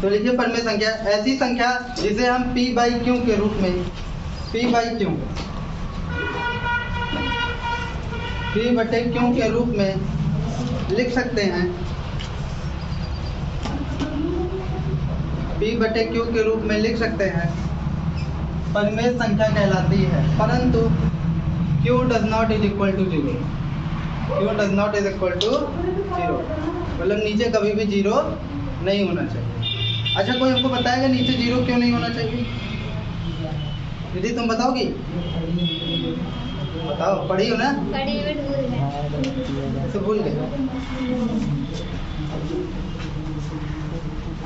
तो लिखिए परिमेय संख्या ऐसी संख्या जिसे हम p बाई क्यू के रूप में p बाई क्यू p बटे क्यू के रूप में लिख सकते हैं। p बटे क्यू के रूप में लिख सकते हैं परिमेय संख्या कहलाती है, परंतु q does not is equal to 0। q does not is equal to 0 मतलब नीचे कभी भी 0 नहीं होना चाहिए। अच्छा, कोई हमको बताएगा नीचे 0 क्यों नहीं होना चाहिए? दीदी तुम बताओगी? बताओ, पढ़ी हो ना? ऐसे भूल गए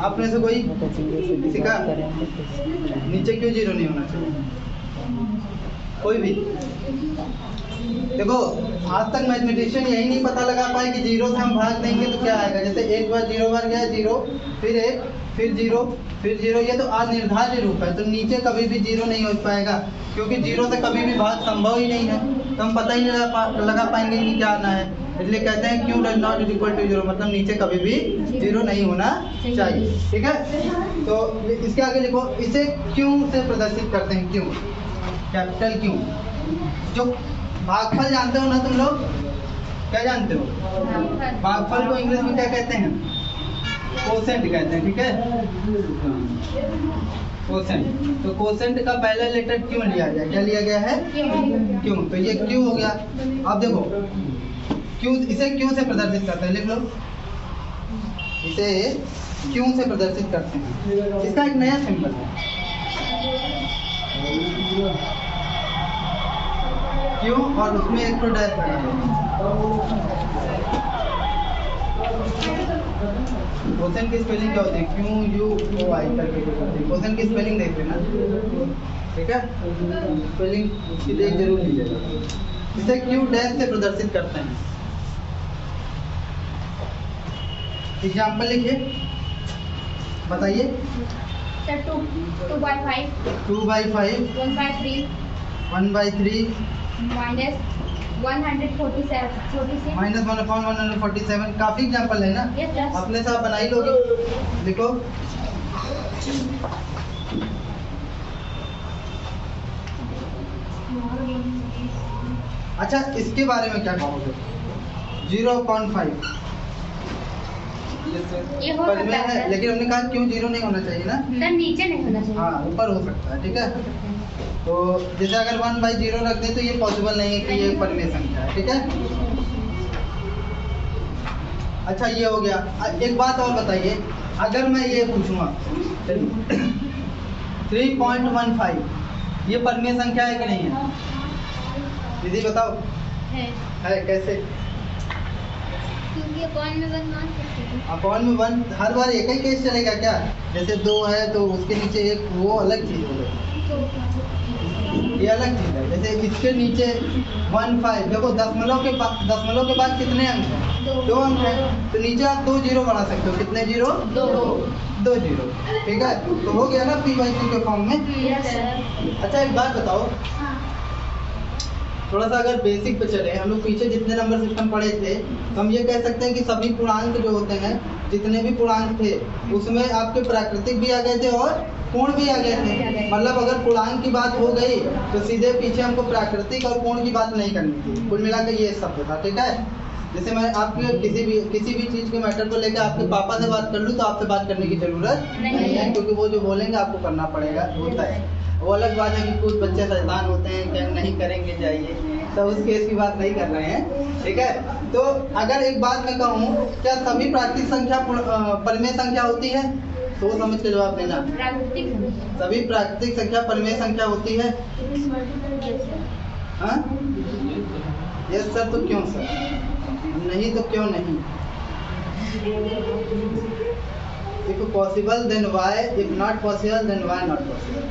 आपने से कोई सीखा नीचे क्यों 0 नहीं होना चाहिए? कोई भी देखो, आज तक मैथमेटिशियन यही नहीं पता लगा पाए कि 0 से हम भाग देंगे तो क्या आएगा। जैसे एक बार 0 बार गया 0, फिर 1, फिर 0, फिर 0, ये तो अनिर्धारित रूप है, तो नीचे कभी भी 0 नहीं हो पाएगा, क्योंकि 0 से कभी भी भाग संभव ही नहीं है, तो हम पता ही नहीं लगा पाएंगे कि क्या आना है। इसलिए कहते हैं q does not is equal to 0, मतलब नीचे कभी भी 0 नहीं होना चाहिए। ठीक है, तो इसके आगे लिखो, इसे q से प्रदर्शित करते हैं। q capital Q। जो भागफल जानते हो ना तुम लोग, क्या जानते हो? भागफल को इंग्लिश में क्या कहते हैं? कोसेंट कहते हैं। ठीक है, कोसेंट। तो कोसेंट का पहला लेटर क्यों लिया गया? क्या लिया गया है? क्यों। तो ये क्यों हो गया। अब देखो क्यों, इसे क्यों से प्रदर्शित करते हैं, लिख लो, इसे क्यों से प्रदर्शित करते हैं। इसका एक नया सिंबल है क्यों, और उसमें एक तो डैश लगा है। कोसेंट की स्पेलिंग क्या होती है? क्यू यू ओ आई करके होती है। कोसेंट की स्पेलिंग देख लेना, ठीक है, स्पेलिंग उसकी देख जरूर लीजिएगा। इसे क्यू डैश से प्रदर्शित करते हैं। एग्जाम्पल लिखिए, बताइए। 2/5 2/5 1/3 minus 147 माइनस 1/147। काफी एग्जाम्पल है ना? Yes, yes. अपने से आप बना ही लोगे। लिखो, अच्छा इसके बारे में क्या कहोगे? 0.5 ये हो सकता है, लेकिन हमने कहा क्यों 0 नहीं होना चाहिए ना? सर नीचे नहीं होना चाहिए। हाँ, ऊपर हो सकता है। ठीक है, तो जैसे अगर 1/0 रख दें तो ये पॉसिबल नहीं है कि ये परिमेय संख्या है। ठीक है, अच्छा ये हो गया। एक बात और बताइए, अगर मैं ये पूछूंगा 3.15 ये परिमेय संख्या है कि नहीं है? दीदी बताओ। है कैसे? क्योंकि अपॉन में 1 मान सकते हैं। अपॉन में 1 हर बार एक ही केस चलेगा क्या? जैसे 2 है तो उसके नीचे एक, वो अलग चीज हो गई, ये अलग चीज है। जैसे इसके नीचे 1/5, देखो दशमलव के बाद कितने अंक हैं? 2 अंक हैं, तो नीचे आप 2 0 बढ़ा सकते हो। कितने 0? 2 0। ठीक है, तो हो गया ना p/q के फॉर्म में। अच्छा एक बात बताओ, थोड़ा सा अगर बेसिक पे चले, हम लोग पीछे जितने नंबर सिस्टम पढ़े थे, तो हम ये कह सकते हैं कि सभी पूर्णांक जो होते हैं, जितने भी पूर्णांक थे उसमें आपके प्राकृतिक भी आ गए थे और पूर्ण भी आ गए थे। मतलब अगर पूर्णांक की बात हो गई तो सीधे पीछे हमको प्राकृतिक और पूर्ण की बात नहीं करनी थी। कुल मिलाकर ये शब्द था। ठीक है, जैसे मैं आपके किसी भी चीज़ के मैटर को लेकर आपके पापा से बात कर लूँ तो आपसे बात करने की जरूरत नहीं है, क्योंकि वो जो बोलेंगे आपको करना पड़ेगा, होता है। वो अलग बात है कि कुछ बच्चे शैतान होते हैं, क्या नहीं करेंगे चाहिए, तो उस केस की बात नहीं कर रहे हैं। ठीक है, तो अगर एक बात मैं कहूँ, क्या सभी प्राकृतिक संख्या परिमेय संख्या होती है? तो समझ के जवाब देना। सभी प्राकृतिक संख्या परिमेय संख्या होती है? हाँ, यस सर। तो क्यों सर? नहीं तो क्यों नहीं? If possible then why? If not possible then why not possible?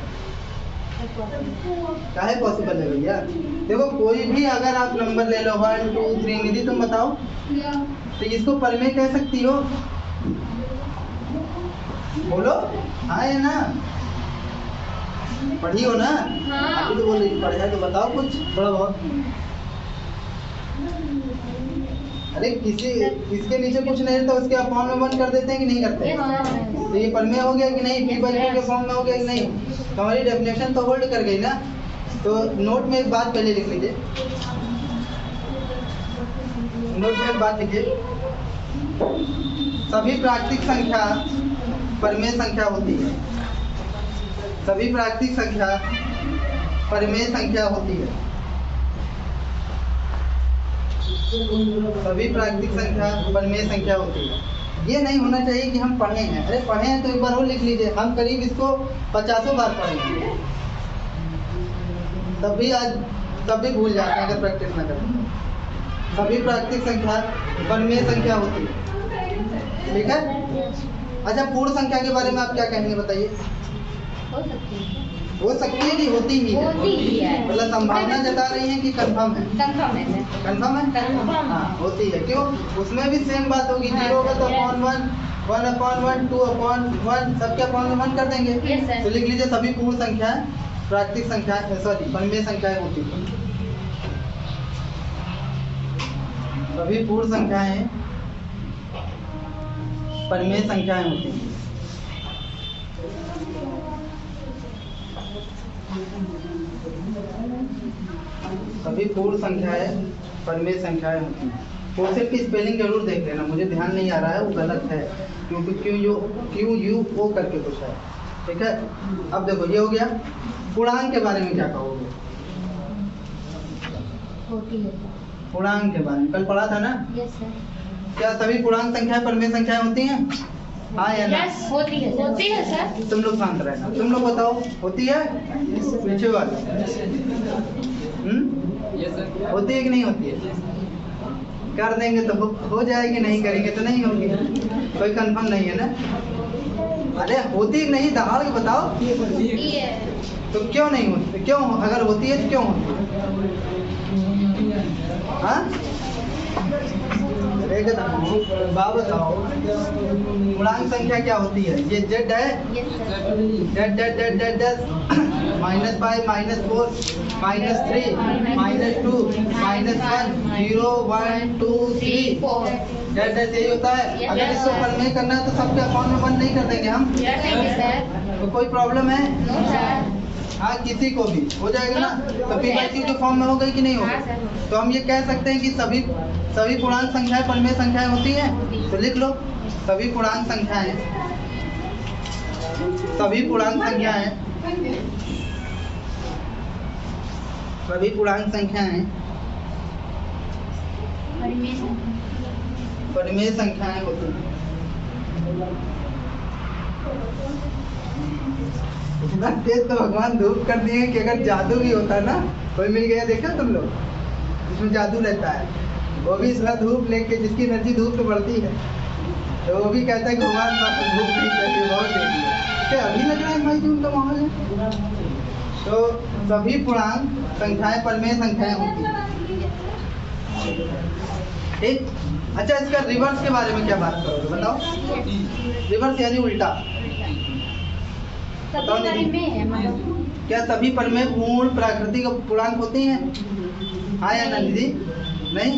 काहे पॉसिबल है भैया? देखो कोई भी अगर आप नंबर ले लो 1 2 3, निधि तुम बताओ, तो इसको परिमेय कह सकती हो? बोलो हाँ या ना? पढ़ी हो ना? अभी तो बोल रही पढ़ा है, तो बताओ कुछ थोड़ा बहुत। अरे किसी इसके नीचे कुछ नहीं रहता, उसके अपॉन में 1 कर देते हैं कि नहीं करते? तो ये परमेय हो गया कि नहीं, P/Q के फॉर्म में हो गया कि नहीं? तो हमारी डेफिनेशन तो होल्ड कर गई ना। तो नोट में एक बात पहले लिख लीजिए, नोट में एक बात लिखिए, सभी प्राकृतिक संख्या परमेय संख्या होती है। सभी प्राकृतिक संख्या परमेय संख्या होती है। सभी प्राकृतिक संख्या परमेय संख्या होती है। ये नहीं होना चाहिए कि हम पढ़े हैं, अरे पढ़े हैं तो एक बार और लिख लीजिए। हम करीब इसको 50 बार पढ़े हैं, तब भी भूल जाते हैं अगर प्रैक्टिस ना करें। सभी प्राकृतिक संख्या परमेय संख्या होती है, ठीक है? अच्छा, पूर्ण संख्या के बारे में आप क्या कहेंगे बताइए? हो सकती है कि होती ही है? मतलब संभावना जता रही है कि कंफर्म है? कंफर्म है। हाँ, होती है। क्यों? उसमें भी सेम बात होगी, 0 होगा तो अपॉन 1, 1/1, 2/1, सबके अपॉन में 1 कर देंगे। तो लिख लीजिए सभी पूर्ण संख्या प्राकृतिक संख्या परमेय संख्याएं होती है। सभी पूर्ण संख्याएं परमेय संख्याएं होती हैं। सभी पूर्ण संख्याएं परमेय संख्याएं होती हैं। क्वेश्चन की स्पेलिंग जरूर देख लेना, मुझे ध्यान नहीं आ रहा है, वो गलत है क्योंकि क्यू यू ओ करके कुछ है, ठीक है? अब देखो ये हो गया। पूर्णांक के बारे में क्या कहोगे? पूर्णांक के बारे में कल पढ़ा था ना? Yes sir. क्या सभी पूर्णांक संख्याएं परमेय संख्याएं होती हैं? हाँ या ना? होती है सर। तुम लोग शांत रहना, तुम लोग बताओ, होती है? पीछे वाले होती है कि नहीं होती है? कर देंगे तो हो जाएगी, नहीं करेंगे तो नहीं होगी। कोई कंफर्म नहीं है ना? अरे होती नहीं, दहाड़ के बताओ। तो क्यों नहीं होती? क्यों? अगर होती है तो क्यों होती है? हाँ, बाबा बताओ, पूर्णांक संख्या क्या होती है? ये जेड है, जेड -5, -4, -3, -2, -1, 0, 1, 2, 3, जेड यही होता है। अगर इसको परमेय करना है तो सबके अकाउंट में 1 नहीं कर देंगे हम? तो कोई प्रॉब्लम है? हाँ, किसी को भी हो जाएगा ना? तो P/Q के फॉर्म में हो गई कि नहीं होगी? तो हम ये कह सकते हैं कि सभी पूर्णांक संख्याएं परमेय संख्याएं होती हैं। तो लिख लो, सभी पूर्णांक संख्याएं सभी पूर्णांक संख्याएं परमेय संख्याएं होती हैं। इतना तेज तो भगवान धूप कर दिए कि अगर जादू भी होता ना, कोई मिल गया देखा तुम लोग, इसमें जादू रहता है, वो भी इतना धूप लेके, जिसकी एनर्जी धूप पे बढ़ती है, तो वो भी कहता है कि भगवान धूप नहीं चाहिए, बहुत दे दिया। क्या अभी लग रहा है भाई कि उनका माहौल है? तो सभी पूर्णांक संख्याएं परमेय संख्याएं होती हैं, ठीक? अच्छा, इसका रिवर्स के बारे में क्या बात करोगे बताओ? रिवर्स यानी उल्टा। क्या सभी परमेय पूर्ण प्राकृतिक पूर्णांक होती हैं? हाँ या ना दीदी? नहीं?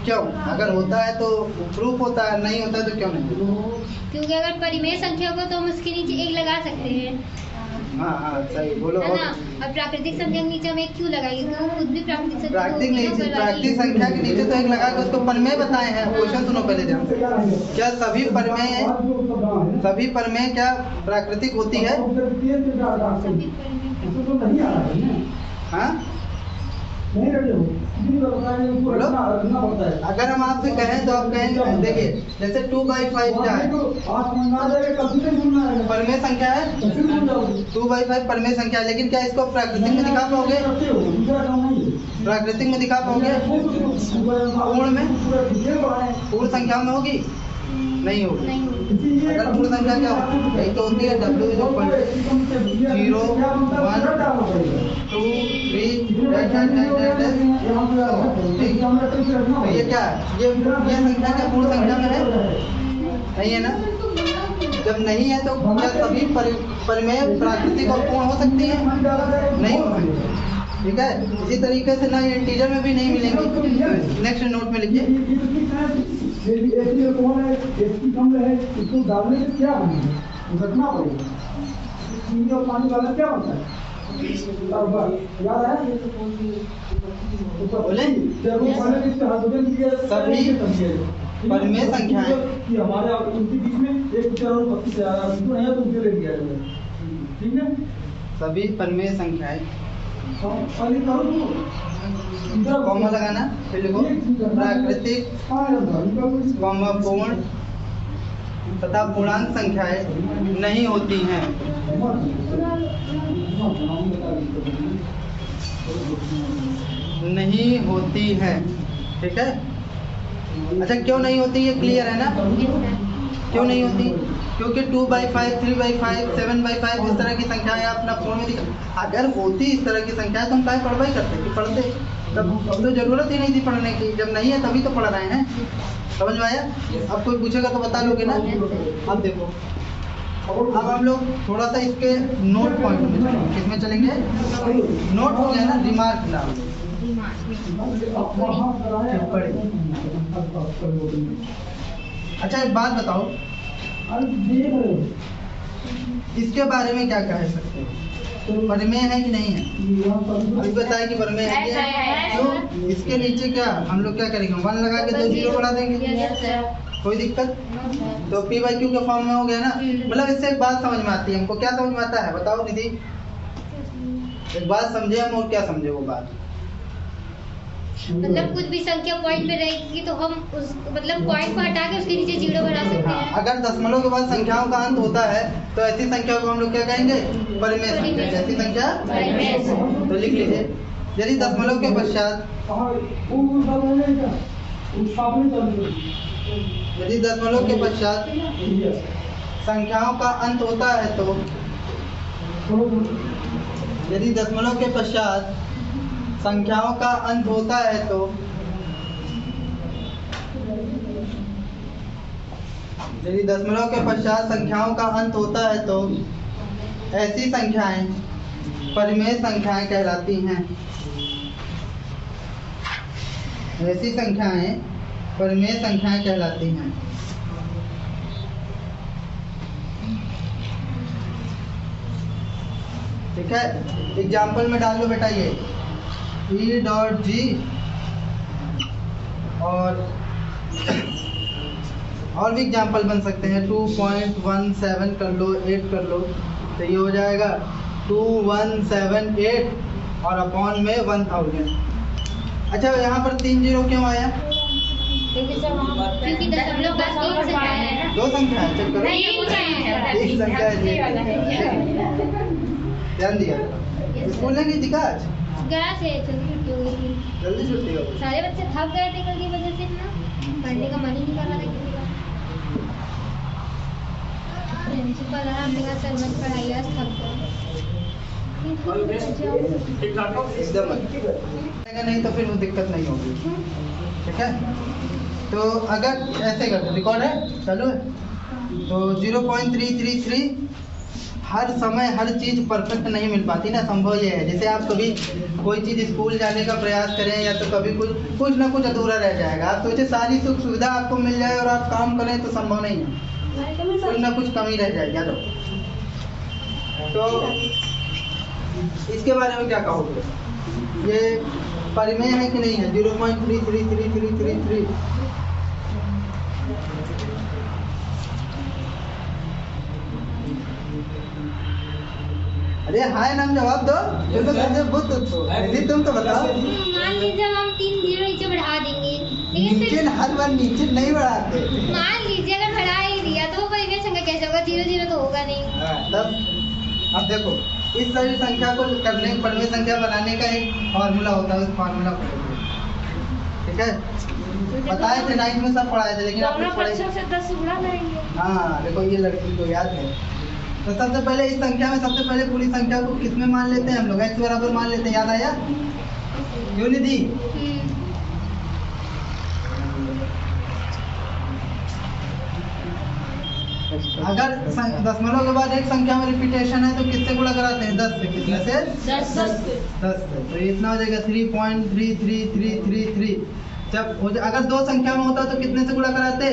क्यों? अगर होता है तो प्रूफ होता है, नहीं होता है तो क्यों नहीं? क्योंकि अगर परिमेय संख्या को तो हम उसके नीचे 1 लगा सकते हैं। हाँ हाँ, सही बोलो। है ना? और प्राकृतिक संख्या के नीचे हम 1 क्यों लगाएंगे? क्यों? खुद भी प्राकृतिक संख्या प्राकृतिक संख्या के नीचे तो 1 लगा के उसको परमेय बताए हैं। क्वेश्चन सुनो पहले ध्यान से। क्या सभी परमेय क्या प्राकृतिक होती है? हाँ, अगर हम आपसे कहें तो आप कहेंगे, देखिए जैसे 2/5 क्या है? परमेय संख्या है। 2/5 परमेय संख्या है, लेकिन क्या इसको प्राकृतिक में दिखा पाओगे? प्राकृतिक में दिखा पाओगे? पूर्ण में, पूर्ण संख्या में होगी? नहीं होगी। अगर पूर्ण संख्या क्या होती है? तो होती है W = 0, 1, 2, 3, तो ये क्या है? ये संख्या क्या पूर्ण संख्या में है? नहीं है ना? जब नहीं है तो क्या सभी परमेय प्राकृतिक और पूर्ण हो सकती है? नहीं हो सकती। ठीक है, इसी तरीके से ना ये इंटीजर में भी नहीं मिलेंगे। नेक्स्ट नोट में लिखिए। इसको डालने से क्या बनेगा, रखना पड़ेगा। चीनी और पानी डालने क्या बनता है, याद है? बोले सभी परिमेय संख्याएं कि हमारे उनके बीच में एक विचार और 32 नहीं है तो उनके ले लिया जाएगा, ठीक है। सभी परिमेय संख्याएं पहले करो तो कॉमा लगाना, फिर लिखो प्राकृतिक कॉमा पूर्ण तथा पूर्णांक संख्याएं नहीं होती हैं। नहीं होती है, ठीक है। अच्छा, क्यों नहीं होती ये क्लियर है ना? क्यों नहीं होती? क्योंकि 2/5, 3/5, 7/5 इस तरह की संख्याएं आप अपना फोन में दिखा। अगर होती इस तरह की संख्याएं तो हम काहे पढ़वा ही करते कि पढ़ते, तब तो जरूरत ही नहीं थी पढ़ने की। जब नहीं है तभी तो पढ़ रहे हैं, समझ में आया? अब कोई पूछेगा तो बता लोगे ना? अब देखो, अब हम लोग थोड़ा सा इसके नोट पॉइंट में चलेंगे। किसमें चलेंगे? नोट हो गया ना, रिमार्क नाम। अच्छा, एक बात बताओ, इसके बारे में क्या कह सकते हो? परिमेय है कि नहीं है? अभी बताया कि परिमेय है। तो इसके नीचे क्या हम लोग क्या करेंगे? 1 लगा के 2 जीरो बढ़ा देंगे, कोई दिक्कत? तो P/Q के फॉर्म में हो गया ना। मतलब इससे एक बात समझ में आती है हमको। क्या समझ में आता है बताओ निधि? एक बात समझे हम, और क्या समझे वो बात? मतलब कुछ भी संख्या पॉइंट पे रहेगी तो हम उस मतलब पॉइंट को हटा के उसके नीचे जीरो बढ़ा सकते हैं। अगर दशमलव के बाद संख्याओं का अंत होता है तो ऐसी संख्या को हम लोग क्या कहेंगे? परिमेय संख्या। ऐसी संख्या तो लिख लीजिए, यदि दशमलव के पश्चात संख्याओं का अंत होता है तो यदि दशमलव के पश्चात संख्याओं का अंत होता है तो यदि दशमलव के पश्चात संख्याओं का अंत होता है तो ऐसी संख्याएं परिमेय संख्याएं कहलाती हैं। ऐसी संख्याएं परिमेय संख्याएं कहलाती हैं। ठीक है, एग्जाम्पल में डाल लो बेटा ये E.G और भी एग्जाम्पल बन सकते हैं। 2.17 कर लो, 8 कर लो, तो ये हो जाएगा 2178 और अपॉन में 1000। अच्छा, यहाँ पर 3 जीरो क्यों आया? क्योंकि दशमलव का 3 संख्या है। 2 संख्या है, चेक करो। एक संख्या है, ध्यान दिया। स्कूल नहीं गई थी का आज? गया थे, जल्दी छुट्टी हो गई थी। जल्दी छुट्टी हो गई। सारे बच्चे थक गए थे कल की वजह से ना, पढ़ने का मन ही नहीं कर रहा था किसी का। प्रिंसिपल हमने कहा सर मत पढ़ाइए, आज थक गए। एकदम नहीं तो फिर वो दिक्कत नहीं होगी, ठीक है। तो अगर ऐसे कर, रिकॉर्ड है चालू है, तो 0.333 हर समय हर चीज परफेक्ट नहीं मिल पाती ना। संभव ये है, जैसे आप कभी कोई चीज स्कूल जाने का प्रयास करें या तो कभी कुछ ना कुछ अधूरा रह जाएगा। आप सोचे सारी सुख सुविधा आपको मिल जाए और आप काम करें तो संभव नहीं है, कुछ ना कुछ कमी रह जाएगी। याद रखो। तो इसके बारे में क्या कहोगे? ये परिमेय है कि नहीं है? 0.33333। अरे हाय नाम जवाब दो, तुम तो समझे बुद्ध हो। नहीं तुम तो बताओ। मान लीजिए हम 3 जीरो नीचे बढ़ा देंगे, लेकिन नीचे फिर हर बार नीचे नहीं बढ़ाते। मान लीजिए अगर बढ़ा ही दिया तो वो परिमेय संख्या कैसे होगा? 0 0 तो होगा नहीं। तब अब देखो, इस सारी संख्या को करने, परिमेय संख्या बनाने का एक फॉर्मूला होता है। उस फॉर्मूला को ठीक है, बताए थे 9th में सब पढ़ाए थे, लेकिन आप लोग पढ़े। 10 गुणा करेंगे। हाँ देखो, ये लड़की को याद है। तो सबसे पहले इस संख्या में सबसे पहले पूरी संख्या को किसमें मान लेते हैं हम लोग? x बराबर मान लेते हैं। याद आया? क्यों निधि? अगर दशमलव के बाद एक संख्या में रिपीटेशन है तो किससे गुणा कराते हैं? 10 से। कितने से? 10 10 से। तो इतना हो जाएगा 3.3333। जब अगर दो संख्या में होता तो कितने से गुणा कराते?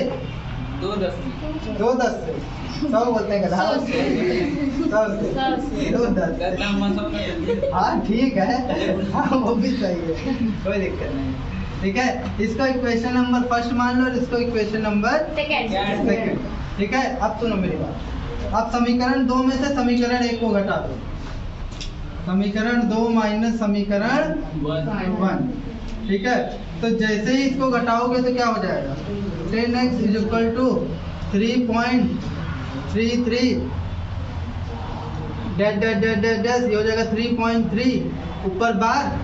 2 10 2 10 से। 100 बोलते हैं गधा। 100 से। 2 10 से। हाँ ठीक है, हाँ वो भी सही है, कोई दिक्कत नहीं। ठीक है, इसका इक्वेशन नंबर फर्स्ट मान लो और इसको इक्वेशन नंबर सेकंड। ठीक है, अब सुनो मेरी बात। अब समीकरण 2 में से समीकरण 1 को घटा दो। समीकरण 2 माइनस समीकरण 1। ठीक है, तो जैसे ही इसको घटाओगे तो क्या हो जाएगा? 10x is equal to 3.33 dash dash dash dash dash, ये हो जाएगा 3.3 ऊपर बार,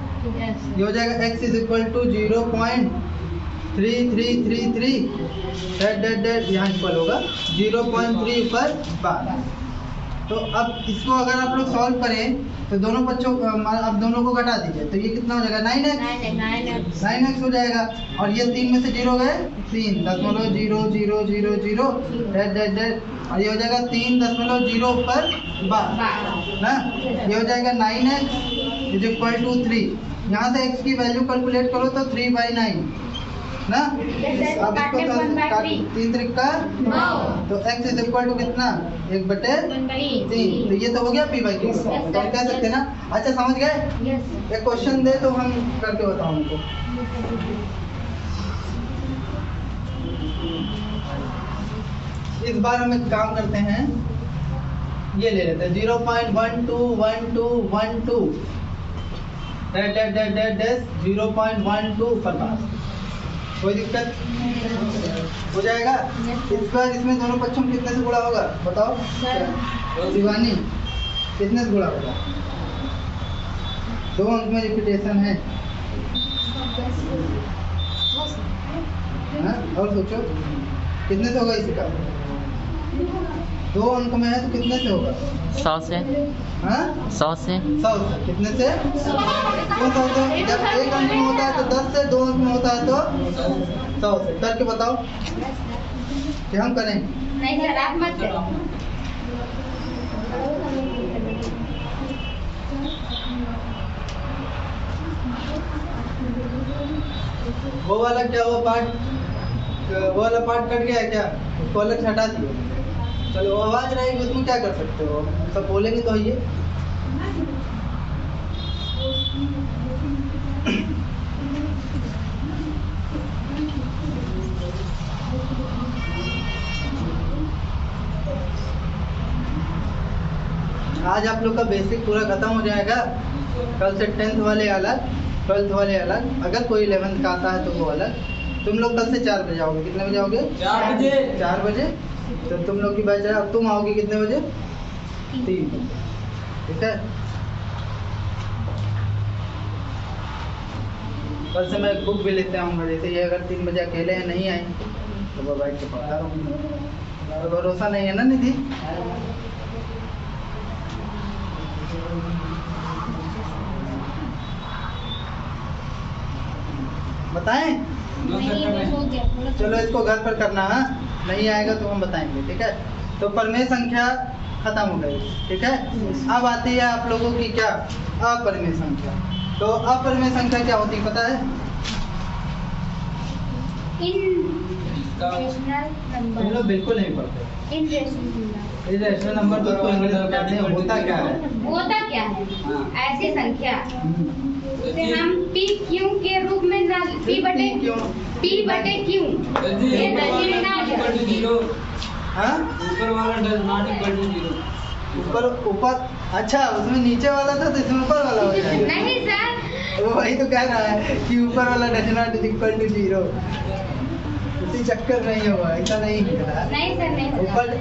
ये हो जाएगा x is equal to 0.3333 dash dash dash, यहाँ इक्वल होगा 0.3 ऊपर बार। तो अब इसको अगर आप लोग सॉल्व करें तो दोनों बच्चों अब दोनों को घटा दीजिए तो ये कितना हो जाएगा? 9x हो जाएगा। और ये 3 में से 0 गए 3.00000 डैश डैश डैश, और ये हो जाएगा 3.0 ऊपर बार ना, ये हो जाएगा 9x इज इक्वल टू 3। यहाँ से x की वैल्यू कैलकुलेट करो तो 3/9 ना। अब इसको 3 त्रिका, तो x इज इक्वल टू कितना? 1/3। तो ये तो हो गया p/q। तो हम कह सकते हैं ना। अच्छा समझ गए? एक क्वेश्चन दे तो हम करके बताओ हमको। इस बार हम एक काम करते हैं, ये ले लेते हैं 0.121212 dash dash dash dash dash 0.12 ऊपर बार। कोई दिक्कत हो जाएगा? इस बार इसमें दोनों पक्षों में कितने से गुणा होगा बताओ? शिवानी कितने से गुणा होगा? 2 अंक में रिपीटेशन है। हाँ? और सोचो कितने से होगा इसका? 2 अंक में है तो कितने से होगा? 100 से। हाँ? 100 से। 100 से। कितने से? 100 से। जब 1 अंक में होता है तो 10 से, 2 अंक में होता है तो 100 से। करके बताओ कि हम करें। नहीं सर, आप मत करो। वो वाला क्या हुआ पार्ट? वो वाला पार्ट कट गया है क्या? उसको अलग से हटा दियो। चलो वो आवाज रहेगी उसमें क्या कर सकते हो? सब बोलेंगे तो ये आज आप लोग का बेसिक पूरा खत्म हो जाएगा। कल से 10th वाले अलग, 12th वाले अलग, अगर कोई 11th का आता है तो वो अलग। तुम लोग कल से 4 बजे आओगे। कितने बजे आओगे? 4 बजे। 4 बजे। तो तुम लोग की बैच है। अब तुम आओगे कितने बजे? 3 बजे। ठीक है, कल से मैं बुक भी लेते आऊँगा। जैसे ये अगर 3 बजे अकेले हैं नहीं आए तो वो बैठ के पढ़ता रहूँगा। तो भरोसा नहीं है ना निधि? बताएं? चलो इसको घर पर करना है, नहीं आएगा तो हम बताएंगे। ठीक है, तो परमेय संख्या खत्म हो गई। ठीक है, अब आती है आप लोगों की क्या? अपरिमेय संख्या। तो अपरिमेय संख्या क्या होती है पता है? तुम लोग बिल्कुल नहीं पढ़ते। इरेशनल नंबर तो उसको इंग्लिश में कहते हैं। होता क्या है? होता क्या है? ऐसी संख्या जिसे हम p q के रूप में ना p बटे q ये जीरो। हाँ? ऊपर वाला डज नॉट इक्वल टू 0। ऊपर अच्छा, उसमें नीचे वाला था तो इसमें ऊपर वाला हो जाएगा। नहीं सर, वो वही तो कह रहा है कि ऊपर वाला डज नॉट इक्वल टू 0। उसी चक्कर नहीं होगा, ऐसा नहीं होता। नहीं सर, नहीं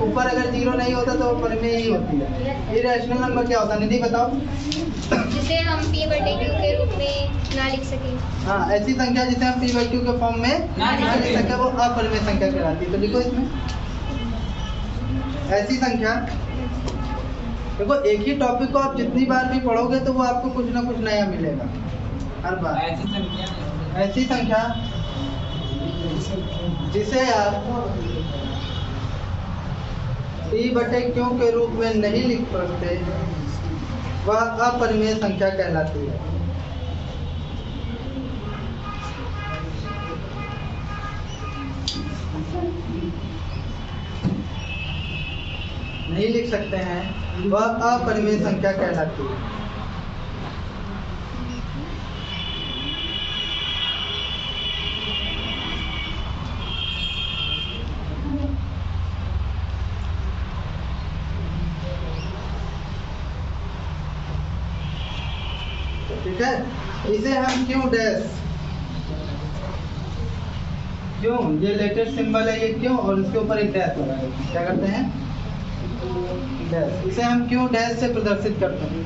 ऊपर अगर 0 नहीं होता तो परिमेय ही होती है। इरेशनल नंबर क्या होता है निधि बताओ? जिसे हम p बटे q के रूप में ना लिख सकें। हाँ, ऐसी संख्या जिसे हम p/q के फॉर्म में ना लिख सके वो अपरिमेय संख्या कहलाती है। तो लिखो इसमें ऐसी संख्या। देखो एक ही टॉपिक को आप जितनी बार भी पढ़ोगे तो वो आपको कुछ ना कुछ नया मिलेगा हर बार। ऐसी संख्या जिसे आप p बटे q के रूप में नहीं लिख सकते वह अपरिमेय संख्या कहलाती है। नहीं लिख सकते हैं वह अपरिमेय संख्या कहलाती है। ठीक है, इसे हम क्यू डैश, क्यों ये लेटेस्ट सिंबल है, ये क्यों और इसके ऊपर एक डैश लगा देते हैं। क्या करते हैं? डैश। इसे हम क्यू डैश से प्रदर्शित करते हैं।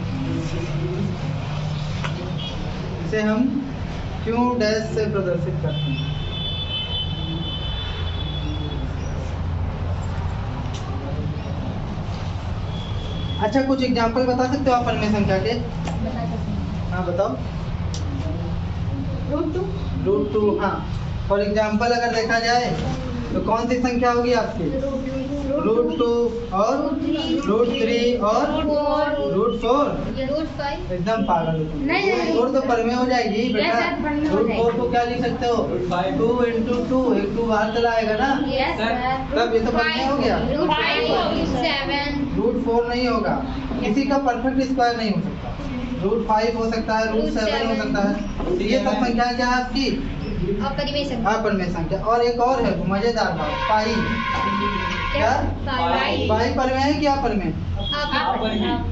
इसे हम क्यू डैश से प्रदर्शित करते हैं। अच्छा, कुछ एग्जाम्पल बता सकते हो आप अपरिमेय संख्या के? हाँ बताओ। √2। हाँ, फॉर एग्जाम्पल अगर देखा जाए तो कौन सी संख्या होगी आपकी? √2 और √3 और √4। एकदम पागल हो तुम। √4 तो परिमेय हो जाएगी बेटा। √4 को क्या लिख सकते हो? 2 × 2, एक 2 बाहर चला आएगा ना, तब ये तो परिमेय हो गया। √4 नहीं होगा, किसी का परफेक्ट स्क्वायर नहीं हो सकता। √5 हो सकता है, √7 हो सकता है। ये सब संख्या क्या है आपकी? अपरिमेय संख्या। और एक और है मजेदार बात, पाई। क्या? पाई परिमेय है क्या? अपरिमेय।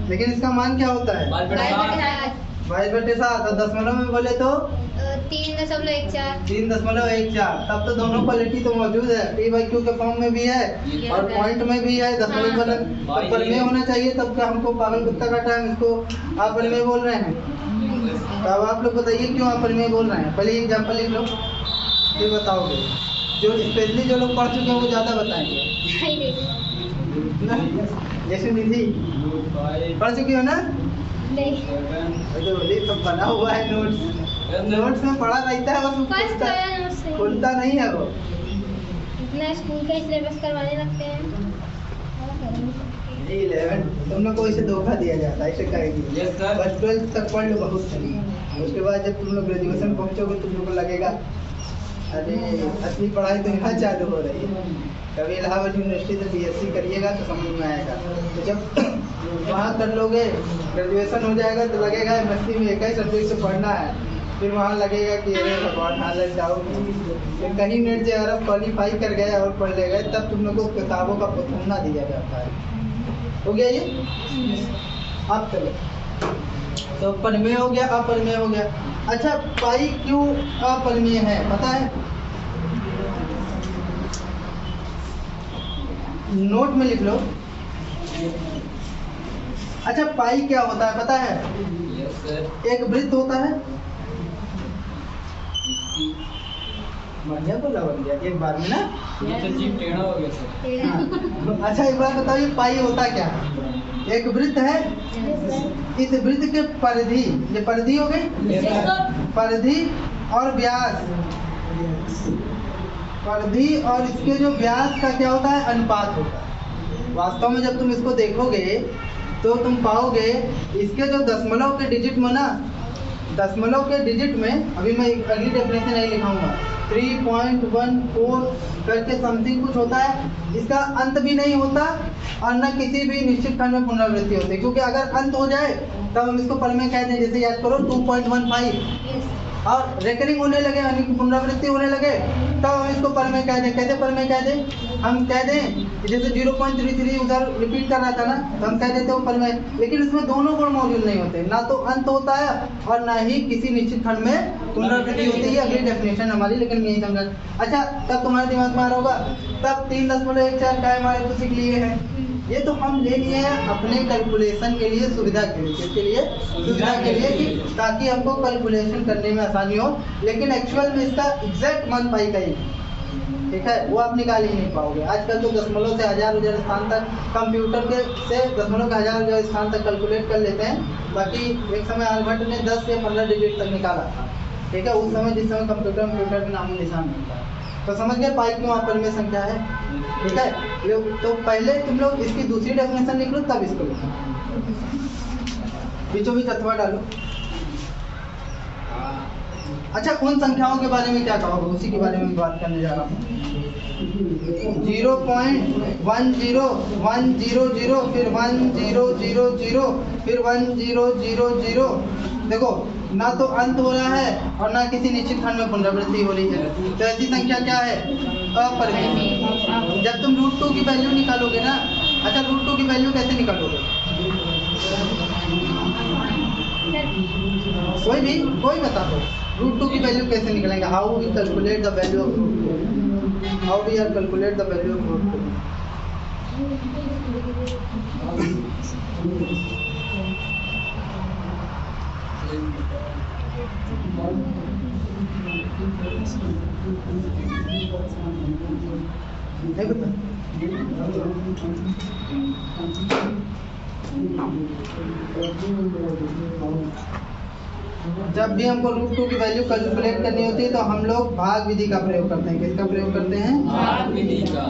लेकिन इसका मान क्या होता है? 22/7। और दशमलव में बोले तो 3.14। तब तो दोनों क्वालिटी तो मौजूद है, p/q के फॉर्म में भी है और पॉइंट में भी है, दशमलव वाला तो परिमेय होना चाहिए। तब क्या हमको पागल कुत्ता का टाइम इसको आप परिमेय बोल रहे हैं? तो अब आप लोग बताइए क्यों आप परिमेय बोल रहे हैं? पहले एग्जाम्पल लिख लो, फिर बताओगे। जो स्पेशली जो लोग पढ़ चुके हैं वो ज़्यादा बताएंगे। जैसे निधि पढ़ चुकी हो ना? नहीं, सब बना हुआ है नोट्स में पढ़ा रहता है, बस खुलता नहीं है वो। स्कूल का सिलेबस करवाने लगते हैं। 11 तुम लोग को इसे धोखा दिया जाता है, ऐसे कहेगी। बस 12th तक पढ़ लो, बहुत सही। उसके बाद जब तुम लोग ग्रेजुएशन पहुंचोगे तुम लोग को लगेगा अरे असली पढ़ाई तो यहाँ चालू हो रही है। कभी इलाहाबाद यूनिवर्सिटी से BSc करिएगा तो समझ में आएगा। तो जब वहाँ कर लोगे, ग्रेजुएशन हो जाएगा तो लगेगा MSc में एक ही सब्जेक्ट से पढ़ना है। फिर वहाँ लगेगा कि अरे भगवान हालत जाओ, फिर कहीं नेट जो अरब क्वालिफाई कर गए और पढ़ ले गए, तब तुम लोग को किताबों का पुथुन्ना दिया जाता है। हो गया ये? अब चलो, तो परिमेय हो गया, अपरिमेय हो गया। अच्छा, पाई क्यों अपरिमेय है पता है? नोट में लिख लो। अच्छा, पाई क्या होता है पता है? एक वृत्त होता है। बढ़िया बोला, बढ़िया, एक बार में ना। टेढ़ा हो गया सर। हाँ। अच्छा, एक बार बताओ, ये पाई होता क्या? एक वृत्त है, इस वृत्त के परिधि, ये परिधि हो गई, परिधि और व्यास, परिधि और इसके जो व्यास का क्या होता है? अनुपात होता है। वास्तव में जब तुम इसको देखोगे तो तुम पाओगे इसके जो दशमलव के डिजिट में ना, दशमलव के डिजिट में, अभी मैं अगली डेफिनेशन नहीं लिखाऊंगा, 3.14 करके समथिंग कुछ होता है। इसका अंत भी नहीं होता और न किसी भी निश्चित खंड में पुनरावृत्ति होती है, क्योंकि अगर अंत हो जाए तब हम इसको परिमेय कहते हैं। जैसे याद करो 2.15 और रेकरिंग होने लगे, यानी कि पुनरावृत्ति होने लगे, तब हम इसको परिमेय कह दें। कैसे परिमेय कह दें? हम कह दें जैसे 0.33 उधर रिपीट कर रहा था ना, तो हम कह देते हो परिमेय। लेकिन इसमें दोनों गुण मौजूद नहीं होते, ना तो अंत होता है और ना ही किसी निश्चित खंड में पुनरावृत्ति होती है। अगली डेफिनेशन हमारी, लेकिन यही समझा। अच्छा, तब तुम्हारे दिमाग में आ रहा होगा तब 3.14 का हमारे तो सीख लिए हैं। ये तो हम ले लिए हैं अपने कैलकुलेशन के लिए, सुविधा के लिए। किसके लिए? सुविधा के लिए, कि ताकि हमको कैलकुलेशन करने में आसानी हो। लेकिन एक्चुअल में इसका एग्जैक्ट मान पाई का ही, ठीक है, वो आप निकाल ही नहीं पाओगे। आजकल तो दशमलव से हजार स्थान तक कंप्यूटर के से दशमलव के हजार स्थान तक कैलकुलेट कर लेते हैं। बाकी एक समय आर्यभट्ट ने 10 से 15 डिजिट तक निकाला था, ठीक है, उस समय जिस समय कंप्यूटर के नामो निशान नहीं था। तो समझ गए पाई क्यों अपरिमेय संख्या है। ठीक है, तो पहले तुम लोग इसकी दूसरी डेफिनेशन लिख लो तब इसको लिखो, बीचों बीच अथवा डालो। अच्छा, उन संख्याओं के बारे में क्या कहोगे, उसी के बारे में बात करने जा रहा हूँ। 0.10100 फिर 1000 फिर 1000। देखो ना तो अंत हो रहा है और ना किसी निश्चित खंड में पुनरावृत्ति हो रही है, तो ऐसी संख्या क्या है, अपरिमेय। जब तुम √2 की वैल्यू निकालोगे ना, अच्छा √2 की वैल्यू कैसे निकालोगे, कोई बता दो √2 की वैल्यू कैसे निकलेंगे। How we calculate the value of √2, how we are calculate the value of √2। नहीं पता, जब भी हमको √2 की वैल्यू कैलकुलेट करनी होती है तो हम लोग भाग विधि का प्रयोग करते हैं। किसका प्रयोग करते हैं, भाग विधि का।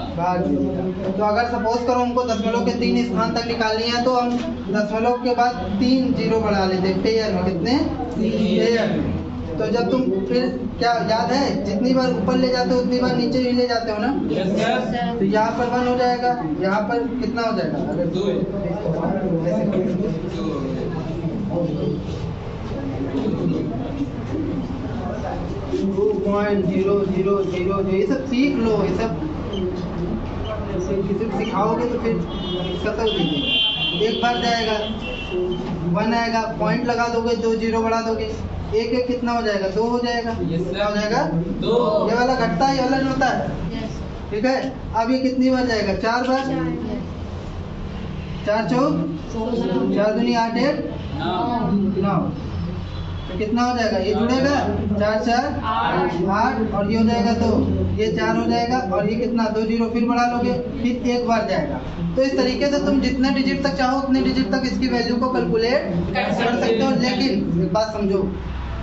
तो अगर सपोज करो हमको दशमलव के 3 स्थान तक निकालनी है तो हम दशमलव के बाद 3 जीरो बढ़ा लेते हैं पेयर में। कितने, पेयर में। तो जब तुम फिर क्या याद है, जितनी बार ऊपर ले जाते हो उतनी बार नीचे भी ले जाते हो ना। तो यहाँ पर 1 हो जाएगा, यहाँ पर कितना हो जाएगा, अगर 2 2.000 ये सब सीख लो, ये सब किसी को सिखाओगे तो फिर कतौ दीजिएगा। एक बार जाएगा 1 आएगा, पॉइंट लगा दोगे, 2 जीरो बढ़ा दोगे, एक कितना हो जाएगा, 2 हो जाएगा। कितना हो जाएगा, 2। ये वाला घटता है, ये वाला होता है। ठीक है, अब ये कितनी बार जाएगा, 4 बार। 4 चौक 4 दूनी 8 1 9। तो कितना हो जाएगा, ये जुड़ेगा 4 4 8 और ये हो जाएगा, तो ये 4 हो जाएगा और ये कितना, 2 जीरो फिर बढ़ा लोगे, फिर एक बार जाएगा। तो इस तरीके से तुम जितने डिजिट तक चाहो उतने डिजिट तक इसकी वैल्यू को कैलकुलेट कर सकते हो। लेकिन एक बात समझो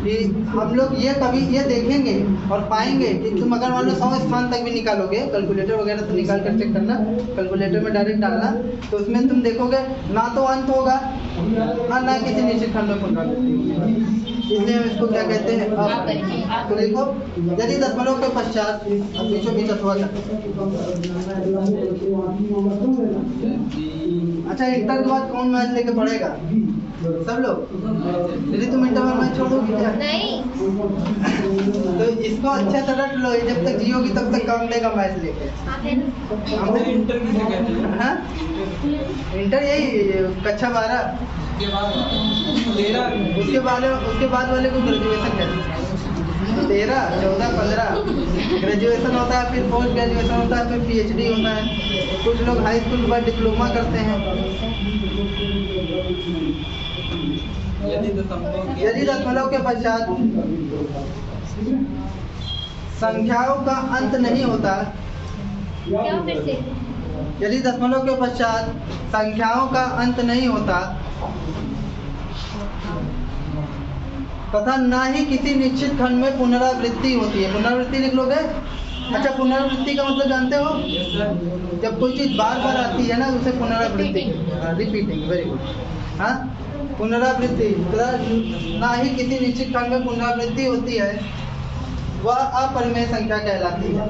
कि हम लोग ये कभी ये देखेंगे और पाएंगे कि तुम अगर मान लो 100 स्थान तक भी निकालोगे, कैलकुलेटर वगैरह से निकाल कर चेक करना, कैलकुलेटर में डायरेक्ट डालना, तो उसमें तुम देखोगे ना तो अंत होगा और ना किसी निश्चित खंड में पुनरावृत्ति होगी। इसलिए हम इसको क्या कहते हैं, तो देखो यदि दशमलव के पश्चात बीचों बीच अथवा। अच्छा, इंटर के बाद कौन मैच लेके पढ़ेगा, सब लोग? यदि तुम इंटरवल मैच छोड़ोगी क्या? नहीं। तो इसको अच्छा से रट लो, जब तक जियोगी तब तक काम देगा मैच लेके। इंटर किसे कहते हैं? हाँ, इंटर यही कक्षा 12 उसके बाद वाले को ग्रेजुएशन कहते हैं। 13 14 15 ग्रेजुएशन होता है, फिर पोस्ट ग्रेजुएशन होता है, फिर PhD होता है। कुछ लोग हाई स्कूल के बाद डिप्लोमा करते हैं। यदि दशमलव के पश्चात संख्याओं का अंत नहीं होता, यदि दशमलव के पश्चात संख्याओं का अंत नहीं होता तथा ना ही किसी निश्चित खंड में पुनरावृत्ति होती है। पुनरावृत्ति लिख लोगे? अच्छा, पुनरावृत्ति का मतलब जानते हो? जब कोई चीज बार बार आती है ना उसे पुनरावृत्ति, रिपीटिंग। Very good. हाँ, पुनरावृत्ति ना ही किसी निश्चित खंड में पुनरावृत्ति होती है, वह अपरिमेय संख्या कहलाती है।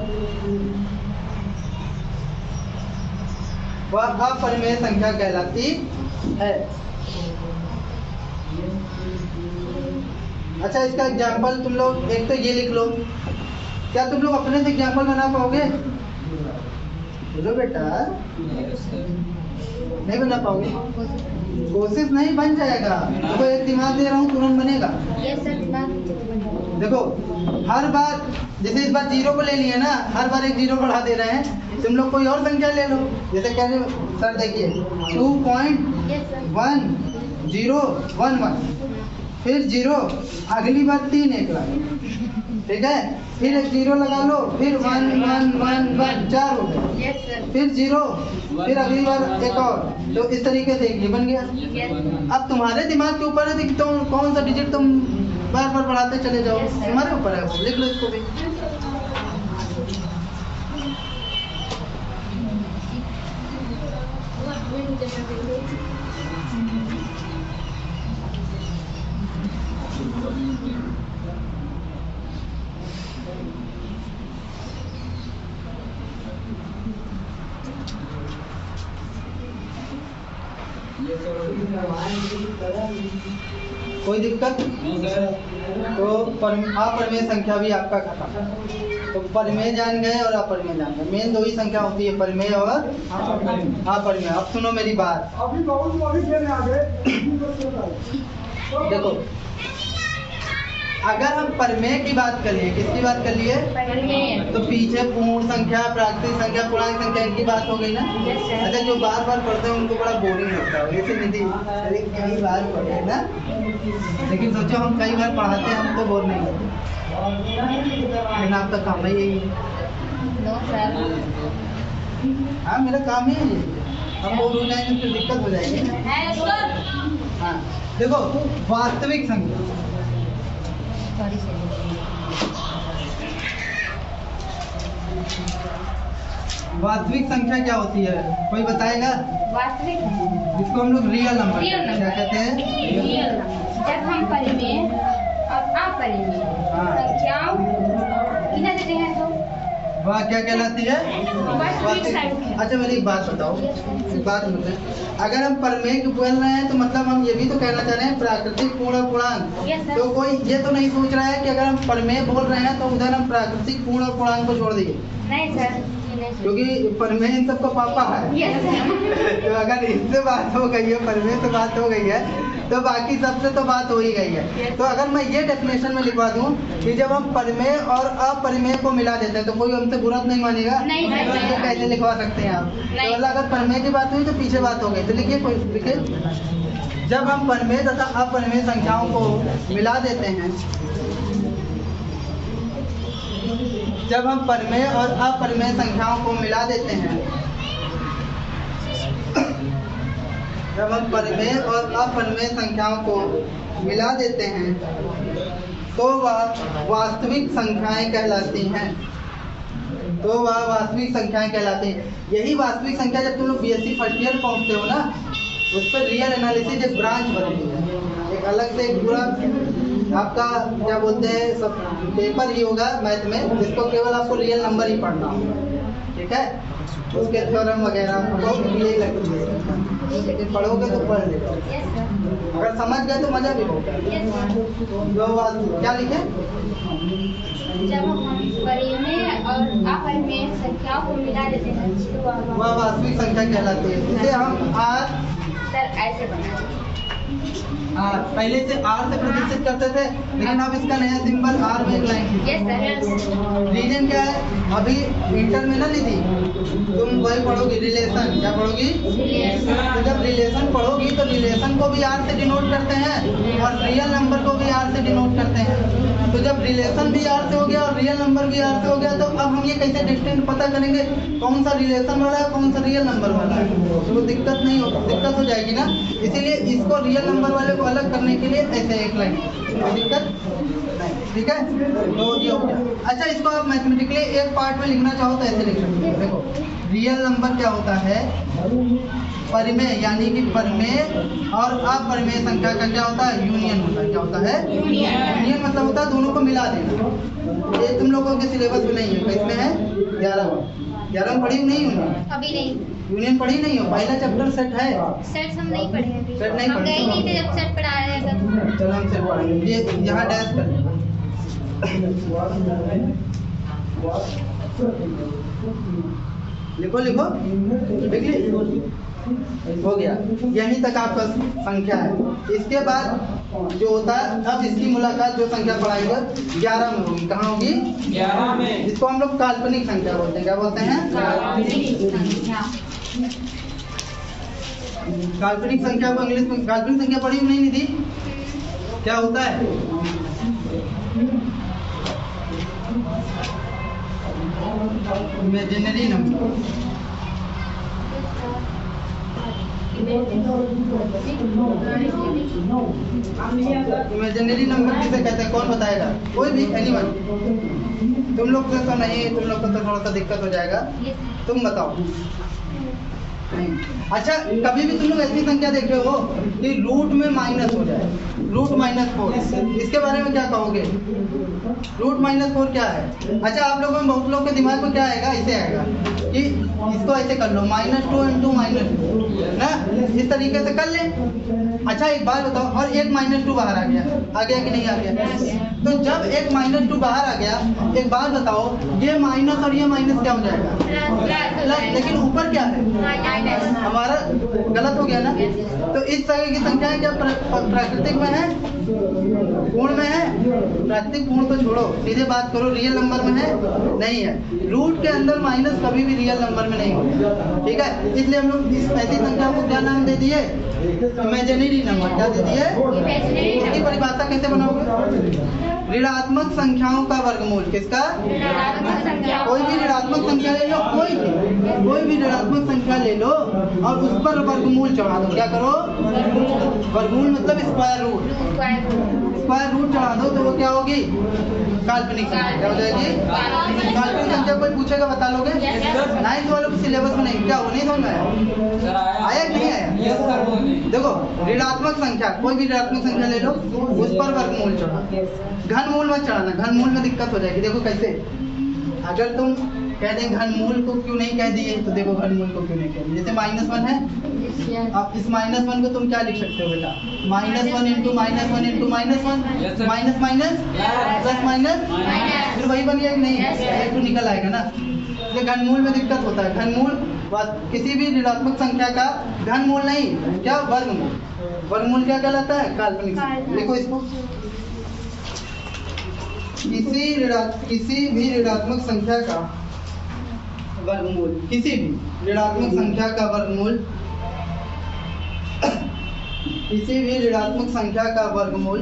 वह अपरिमेय संख्या कहलाती है। अच्छा, इसका एग्जाम्पल तुम लोग एक तो ये लिख लो। क्या तुम लोग अपने से एग्जाम्पल बना पाओगे? बोलो बेटा, नहीं बना पाओगे? कोशिश नहीं, बन जाएगा। तो एक दिमाग दे रहा हूँ, तुरंत बनेगा। देखो, हर बार जैसे इस बार 0 को ले लिया ना, हर बार एक 0 बढ़ा दे रहे हैं। तुम लोग कोई और संख्या ले लो, जैसे कह रहे सर देखिए 2.1011 फिर 0, अगली बार 3 1 लगा, ठीक है, फिर एक 0 लगा लो, फिर 1 1 1 1 4 हो गया, फिर 0, फिर अगली बार एक और। तो इस तरीके से ये बन गया। अब तुम्हारे दिमाग के ऊपर है कि तुम कौन सा डिजिट तुम बार बार बढ़ाते चले जाओ, तुम्हारे ऊपर है। लिख लो इसको भी। कोई दिक्कत? तो अपरिमेय संख्या भी आपका खत्म। तो परिमेय जान गए और अपरिमेय जान गए। मेन दो ही संख्या होती है, परिमेय और अपरिमेय। अब सुनो मेरी बात। अभी बहुत अभी खेलने आ गए। देखो, अगर हम परिमेय की बात कर लिए, किसकी बात कर लिए? तो पीछे पूर्ण संख्या, प्राकृतिक संख्या, पूर्णांक संख्या इनकी बात हो गई ना। अच्छा, जो बार बार पढ़ते हैं उनको बड़ा बोरिंग लगता है, जैसे निधि अरे कई बार पढ़े ना, लेकिन सोचो हम कई बार पढ़ाते हैं, हम तो बोर नहीं होते, लेकिन आपका काम है यही। हाँ, मेरा काम ही है ये। हम बोर हो जाएंगे फिर दिक्कत हो जाएगी। हाँ देखो, वास्तविक संख्या, वास्तविक संख्या क्या होती है? कोई बताएगा? वास्तविक जिसको हम लोग रियल नंबर क्या कहते हैं? Real number. जब हम परिमेय और अपरिमेय संख्याओं गिना देते हैं तो वह क्या कहलाती है? वास्तविक संख्या। अच्छा, मेरी एक बात बताओ, एक बात मुझे, अगर हम परिमेय को बोल रहे हैं तो मतलब हम ये भी तो कहना चाह रहे हैं प्राकृतिक, पूर्ण और पूर्णांक। तो कोई ये तो नहीं सोच रहा है कि अगर हम परिमेय बोल रहे हैं तो उधर हम प्राकृतिक, पूर्ण और पूर्णांक को जोड़ दिए? नहीं सर, क्योंकि परिमेय इन सबका पापा है। तो अगर इससे बात हो गई है, परिमेय से बात हो गई है, तो बाकी सबसे तो बात हो ही गई है। तो अगर मैं ये डेफिनेशन में लिखवा दूं कि जब हम परिमेय और अपरिमेय को मिला देते हैं तो कोई हमसे बुरा तो नहीं मानेगा? नहीं, नहीं, तो नहीं। कैसे लिखवा सकते हैं आप? तो मतलब अगर परिमेय की बात हुई तो पीछे बात हो गई। तो लिखिए, कोई लिखिए, जब हम परिमेय तथा अपरिमेय संख्याओं को मिला देते हैं, जब हम परिमेय और अपरिमेय संख्याओं को मिला देते हैं, जब हम परिमेय और अपरिमेय संख्याओं को मिला देते हैं तो वह वास्तविक संख्याएं कहलाती हैं। तो वह वास्तविक संख्याएं कहलाती हैं। यही वास्तविक संख्या जब तुम लोग बीएससी फर्स्ट ईयर पहुंचते हो ना, उस पर रियल एनालिसिस एक ब्रांच बनती है, एक अलग से एक पूरा आपका क्या बोलते हैं सब पेपर ही होगा मैथ में, जिसको केवल आपको रियल नंबर ही पढ़ना होगा। ठीक है, उसके थ्योरम वगैरह बहुत यही लगती है, लेकिन पढ़ोगे तो पढ़ लेगा। अगर समझ गए तो मजा भी होगा। तो क्या लिखे? जब हम परिमेय और अपरिमेय संख्याओं को मिला देते हैं तो वह वास्तविक संख्या कहलाती है। इसे हम आर सर ऐसे बना पहले से आर से प्रदर्शित करते थे, लेकिन अब इसका नया सिंबल आर में लाएंगे। रीजन क्या है? अभी इंटर में ना लीधी तुम वही पढ़ोगी, रिलेशन। क्या पढ़ोगी? तो जब रिलेशन पढ़ोगी तो रिलेशन को भी आर से डिनोट करते हैं और रियल नंबर को भी आर से डिनोट करते हैं। तो जब रिलेशन भी आर से हो गया और रियल नंबर भी आर से हो गया, तो अब हम ये कैसे डिस्टिंक्ट पता करेंगे कौन सा रिलेशन वाला है, कौन सा रियल नंबर वाला है? तो वो दिक्कत हो जाएगी ना। इसीलिए इसको रियल नंबर वाले को अलग करने के लिए ऐसे एक लाइन, दिक्कत नहीं। ठीक है, तो ये हो गया। अच्छा, इसको आप मैथमेटिकली एक पार्ट में लिखना चाहो तो ऐसे लिख सकते हो। देखो, रियल नंबर क्या होता है? परिमेय, यानी कि परिमेय और अपरिमेय संख्या का क्या होता है? यूनियन होता है। क्या होता है? यूनियन मतलब होता है दोनों को मिला देना। ये तुम लोगों के सिलेबस में नहीं है। इसमें है 11 में पढ़ी नहीं होगी? अभी नहीं। यूनियन पढ़ी नहीं हो? पहला चैप्टर सेट है। सेट हम नहीं पढ़े हैं। सेट नहीं हम पढ़े? गए नहीं थे जब सेट पढ़ा रहे थे। चलो हम सेट पढ़ेंगे। ये यहाँ डैश कर लिखो, लिखो, लिख ली? हो गया। यहीं तक आपका संख्या है। इसके बाद जो होता है, अब इसकी मुलाकात जो संख्या पढ़ाएंगे 11 में होगी। कहाँ होगी? 11 में। जिसको हम लोग काल्पनिक संख्या बोलते हैं। क्या बोलते हैं? काल्पनिक संख्या को इंग्लिश में काल्पनिक संख्या पढ़ी नहीं थी? क्या होता है? Imaginary number. इमेजिनरी नंबर किसे कहते हैं? कौन बताएगा? कोई भी, एनीवन। तुम लोग को तो नहीं, तुम लोग को तो थोड़ा सा दिक्कत हो जाएगा। तुम बताओ। नहीं। अच्छा, कभी भी तुम लोग ऐसी संख्या देखे हो कि रूट में माइनस हो जाए, रूट -4, इसके बारे में क्या कहोगे? रूट -4 क्या है? अच्छा, आप लोगों में बहुत लोग के दिमाग में क्या आएगा, ऐसे आएगा कि इसको ऐसे कर लो, -2 × -2 ना, इस तरीके से कर ले। अच्छा, एक बात बताओ, और एक -2 बाहर आ गया कि नहीं आ गया? तो जब एक -2 बाहर आ गया, एक बात बताओ, ये माइनस और ये माइनस क्या हो जाएगा? प्लस, लेकिन ऊपर क्या है? हमारा गलत हो गया ना। तो इस तरह की संख्याएं क्या प्राकृतिक में है, पूर्ण में है? प्राकृतिक पूर्ण तो छोड़ो, सीधे बात करो, रियल नंबर में है? नहीं है। रूट के अंदर माइनस कभी भी रियल नंबर में नहीं होगा, ठीक है? इसलिए हम लोग इस ऐसी संख्या को क्या नाम दे दिए? Imaginary number. क्या दे दिए? इसकी परिभाषा कैसे बनाओगे? ऋणात्मक संख्याओं का वर्गमूल। किसका? कोई भी ऋणात्मक संख्या ले लो, कोई भी ऋणात्मक संख्या ले लो और उस पर वर्गमूल चढ़ा दो। क्या करो? वर्गमूल मतलब स्क्वायर रूट चढ़ा दो, तो वो क्या होगी? काल्पनिक संख्या। क्या हो जाएगी? काल्पनिक संख्या। कोई पूछेगा बता लोगे? 9th वालों के सिलेबस में नहीं, क्या वो नहीं समझ में आया कि नहीं आया? देखो, ऋणात्मक संख्या, कोई भी ऋणात्मक संख्या ले लो, उस पर वर्गमूल चढ़ा। घनमूल मत चढ़ाना, घनमूल में दिक्कत हो जाएगी। देखो कैसे, अगर तुम कह दें घनमूल को क्यों नहीं कह दिए, तो देखो घनमूल को क्यों नहीं कह दिए। जैसे -1 है, अब इस -1 को तुम क्या लिख सकते हो बेटा? -1 × -1 × -1, माइनस माइनस प्लस माइनस, फिर वही बन गया कि नहीं? एक तो निकल आएगा ना। ये घनमूल में दिक्कत होता है। घनमूल किसी भी ऋणात्मक संख्या का घनमूल नहीं, क्या? वर्गमूल। वर्गमूल क्या कहलाता है? काल्पनिक। देखो इसको, किसी भी ऋणात्मक संख्या का वर्गमूल, किसी भी ऋणात्मक संख्या का वर्गमूल, किसी भी ऋणात्मक संख्या का वर्गमूल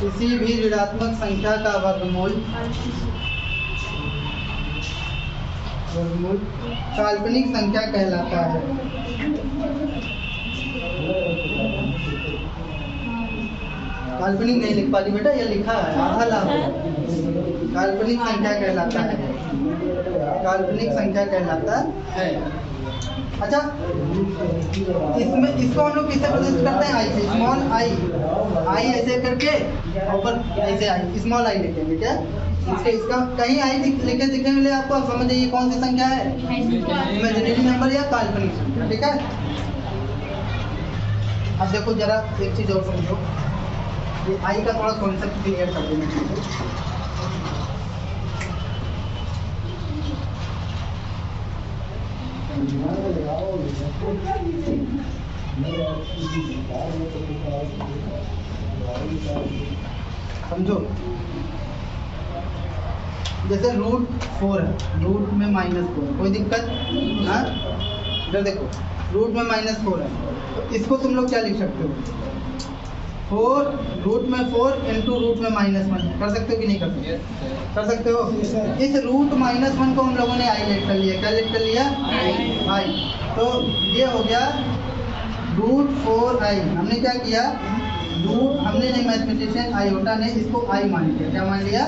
किसी भी ऋणात्मक संख्या का वर्गमूल काल्पनिक संख्या कहलाता है। काल्पनिक नहीं लिख पाती बेटा, ये लिखा है, आधा लाभ। काल्पनिक संख्या कहलाता है, काल्पनिक संख्या कहलाता है। अच्छा, इसमें इसको हम लोग किससे प्रदर्शित करते हैं? आई से, स्मॉल आई ऐसे करके, ऊपर ऐसे आई, स्मॉल आई लिखेंगे। क्या इसका कहीं आई लिखे दिखने मिले आपको, आप समझ जाइए कौन सी संख्या है, इमेजिनरी नंबर या काल्पनिक संख्या। ठीक है, अब देखो जरा एक चीज और समझो, ये आई का थोड़ा कॉन्सेप्ट क्लियर कर देना चाहिए। समझो, जैसे √4 है, रूट में -4, कोई दिक्कत? हाँ, इधर देखो, रूट में -4 है, तो इसको तुम लोग क्या लिख सकते हो? 4 रूट में 4 इंटू रूट में -1 कर सकते हो कि नहीं कर सकते? कर सकते हो। इस रूट -1 को हम लोगों ने आई लेट कर लिया। क्या लेट कर लिया? आई। तो ये हो गया √4i। हमने क्या किया? रूट, हमने नहीं, मैथमेटिशियन आयोटा ने इसको आई मान लिया। क्या मान लिया?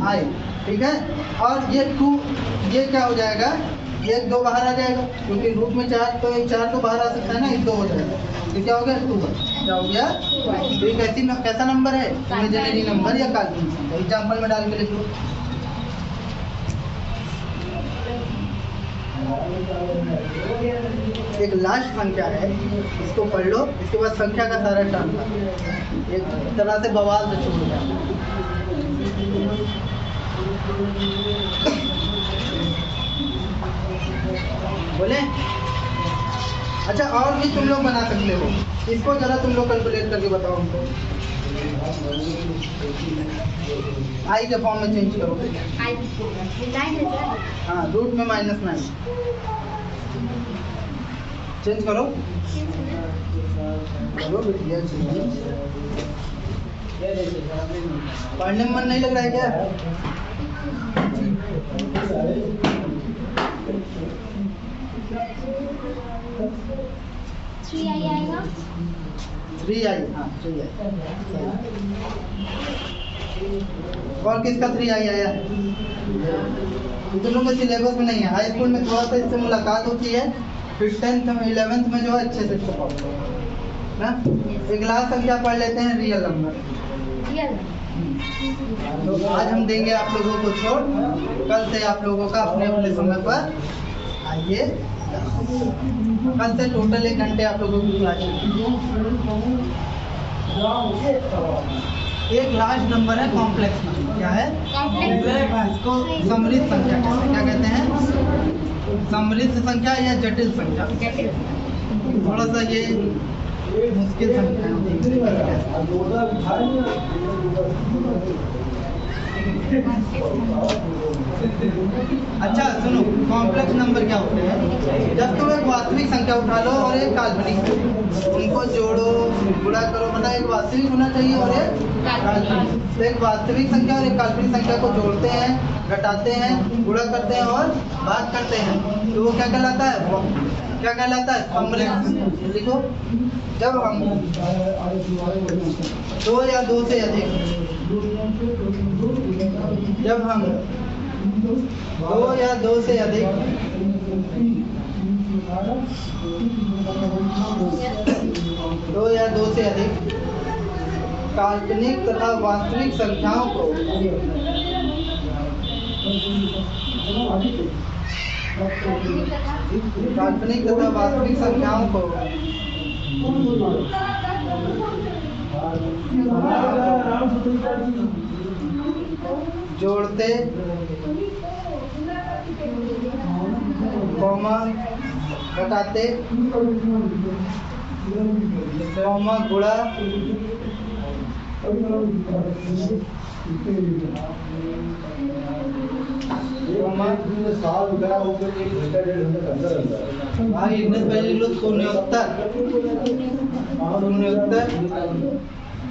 आई। ठीक है, और ये 2, ये क्या हो जाएगा? 1 2 बाहर आ जाएगा, क्योंकि रूट में 4, तो 4 तो बाहर आ सकता है ना, 1 2 हो जाएगा। तो क्या हो गया? 2। क्या हो गया? तो ये कैसा नंबर है? इमेजिनरी नंबर या काल्पनिक संख्या। एग्जाम्पल में डाल के लिख लो। एक लास्ट संख्या है, इसको पढ़ लो, इसके बाद संख्या का सारा टर्म एक तरह से बवाल से छूट गया। बोले? अच्छा, और भी तुम लोग बना सकते हो, इसको जरा तुम लोग कैलकुलेट करके बताओ हमको। आई के फॉर्म में चेंज करो। हाँ, रूट में -9 चेंज करो। चलो बेटिया, पढ़ने में मन नहीं लग रहा है क्या? थ्री आई आएगा, 3i, हाँ 3i। और किसका 3 आई आया? दोनों के सिलेबस में नहीं है। हाई स्कूल में थोड़ा सा इससे मुलाकात होती है, फिर 10th में 11th में जो है अच्छे से इसको पढ़ते हैं ना। एक लास्ट संख्या पढ़ लेते हैं, रियल नंबर। तो आज हम देंगे आप लोगों को छोड़, कल से आप लोगों का अपने अपने समय पर आइए। कल से टोटल 1 घंटे आप लोगों की क्लास एक लास्ट नंबर है कॉम्प्लेक्स नंबर। क्या है? इसको समृद्ध संख्या कहते हैं। क्या कहते हैं? समृद्ध संख्या या जटिल संख्या। थोड़ा सा ये मुश्किल संख्या है। अच्छा सुनो, कॉम्प्लेक्स नंबर क्या होते हैं? जब तुम एक वास्तविक संख्या उठा लो और एक काल्पनिक, उनको जोड़ो गुणा करो, मतलब एक वास्तविक होना चाहिए और एक काल्पनिक। तो एक वास्तविक संख्या और एक काल्पनिक संख्या को जोड़ते हैं, घटाते हैं, गुणा करते हैं और भाग करते हैं, तो वो क्या कहलाता है? क्या कहलाता है? समृद्ध। लिखो, जब हम 2 या 2 से अधिक, जब हम 2 या 2 से अधिक काल्पनिक तथा वास्तविक संख्याओं को जोड़ते, कॉमा घटाते, कॉमा गुणा,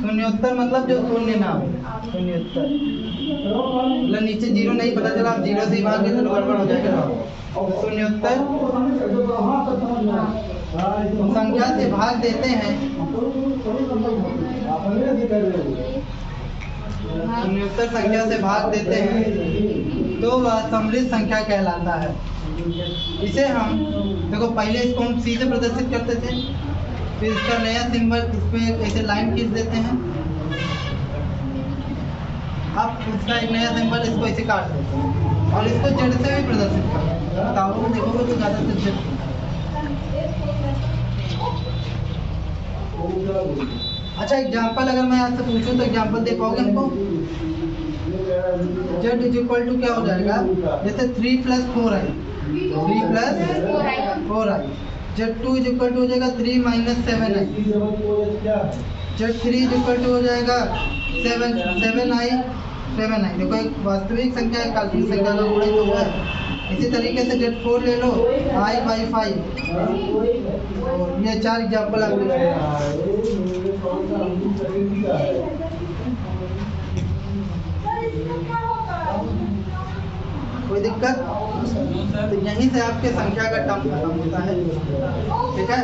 शून्योत्तर मतलब जो शून्य ना हो, शून्योत्तर मतलब नीचे 0 नहीं, पता चला आप 0 से ही भाग गए तो गड़बड़ हो जाएगा। शून्योत्तर संख्या से भाग देते हैं, शून्योत्तर संख्या से भाग देते हैं तो वह समृद्ध संख्या कहलाता है। इसे हम देखो, पहले इसको हम सीधे प्रदर्शित करते थे, फिर इसका नया सिंबल इस पे ऐसे लाइन खींच देते हैं, अब इसका एक नया सिंबल इसको ऐसे काट देते हैं और इसको जेड से भी प्रदर्शित करते हैं। किताबों में देखोगे तो ज़्यादा से जेड। अच्छा, एग्जाम्पल अगर मैं आपसे पूछूं तो एग्जाम्पल दे पाओगे इनको? जेड इज इक्वल टू क्या हो जाएगा? जैसे 3 + 4 आई, 3 + 4 आई। Z2 इज इक्वल टू हो जाएगा 3 - 7 आई। Z3 इज इक्वल टू हो जाएगा 7 आई। देखो, एक वास्तविक संख्या एक काल्पनिक संख्या का गुणा तो हुआ है। इसी तरीके से Z4 ले लो, I/5। ये 4 एग्जाम्पल आप ले कोई दिक्कत? तो यहीं से आपके संख्या का टर्म खत्म होता है। ठीक है।